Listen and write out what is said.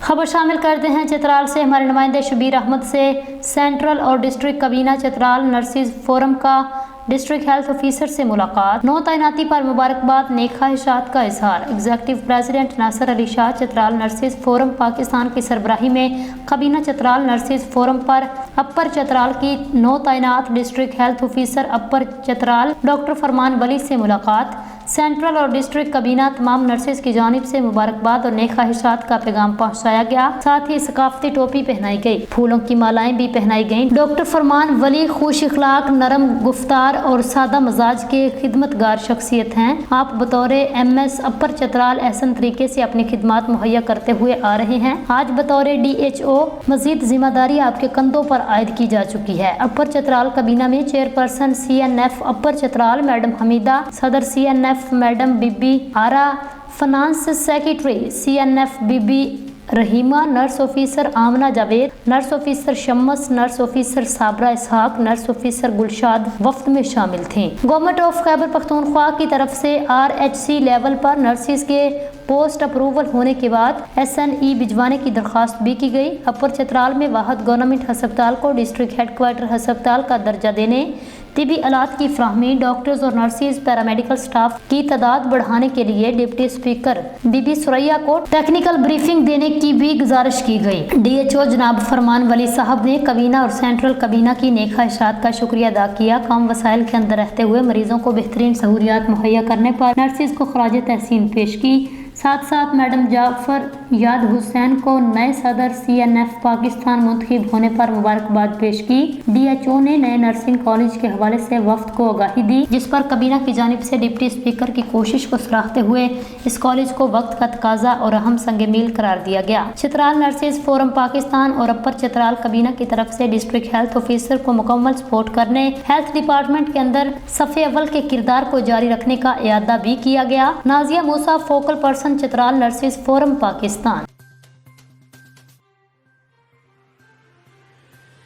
खबर शामिल करते हैं चित्राल से। हमारे नुमाइंदे शबीर अहमद से सेंट्रल और डिस्ट्रिक्ट कबीना चित्राल नर्सिस फोरम का डिस्ट्रिक्ट हेल्थ ऑफिसर से मुलाकात। नौ तैनाती पर मुबारकबाद, नेक ख्वाहिशात का इजहार। Executive president Nasir Ali Shah Chitral nurses forum Pakistan की सरबराही में कबीना चित्राल नर्सिस फोरम पर अपर चित्राल की नौ तैनात डिस्ट्रिक्ट हेल्थ ऑफिसर अपर चित्राल डॉक्टर फरमान वली से मुलाकात। सेंट्रल और डिस्ट्रिक्ट कबीना तमाम नर्सिस की जानिब से मुबारकबाद और नेक ख्वाहिशात का पैगाम पहुँचाया गया। साथ ही सकाफती टोपी पहनाई गई, फूलों की मालाएं भी पहनाई गईं। डॉक्टर फरमान वली खुश इखलाक, नरम गुफ्तार और सादा मजाज के खिदमतगार शख्सियत हैं। आप बतौर MS अपर चित्राल एहसन तरीके से अपनी खिदमात मुहैया करते हुए आ रहे हैं। आज बतौर DHO मजीद जिम्मेदारी आपके कंधों पर आयद की जा चुकी है। अपर चित्राल कबीना में chairperson CNF upper Chitral madam Hamida, सदर CNF madam Bibi Ara, finance secretary CNF Bibi Rahima, nurse officer Amna Javed, nurse officer Shamas, nurse officer Sabra Ishaq, nurse officer Gulshad वफ्द में शामिल थे। गवर्नमेंट ऑफ खैबर पख्तूनख्वा की तरफ से RHC लेवल पर नर्सिस के पोस्ट अप्रूवल होने के बाद SNE भिजवाने की दरख्वास्त भी की गई। अपर चित्राल में वाहद गवर्नमेंट हस्पताल को डिस्ट्रिक्ट हेडक्वार्टर हस्पताल का दर्जा देने, तिबी आलात की फ्राहमी, डॉक्टर्स और नर्सिस पैरामेडिकल स्टाफ की तादाद बढ़ाने के लिए डिप्टी स्पीकर बीबी सुरैया को टेक्निकल ब्रीफिंग देने की भी गुजारिश की गई। DHO जनाब फरमान वली साहब ने कबीना और सेंट्रल कबीना की नेक ख्वाहिशात का शुक्रिया अदा किया। कम वसाइल के अंदर रहते हुए मरीजों को बेहतरीन सहूलियात मुहैया करने पर नर्सिस को खराज तहसीन पेश की। साथ साथ मैडम जाफर याद हुसैन को नए सदर CNF पाकिस्तान मुंतखब होने पर मुबारकबाद पेश की। DHO ने नए नर्सिंग कॉलेज के हवाले से वफ्द को आगाही दी, जिस पर कबीना की जानिब से डिप्टी स्पीकर की कोशिश को सराहते हुए इस कॉलेज को वक्त का तकाजा और अहम संग मील करार दिया गया। चित्राल नर्सिस फोरम पाकिस्तान और अपर चित्राल कबीना की तरफ से डिस्ट्रिक्ट हेल्थ ऑफिसर को मुकम्मल सपोर्ट करने, हेल्थ डिपार्टमेंट के अंदर सफ़े अव्वल के किरदार को जारी रखने का इरादा भी किया गया। Nazia Musa, focal person Chitral nurses forum Pakistan.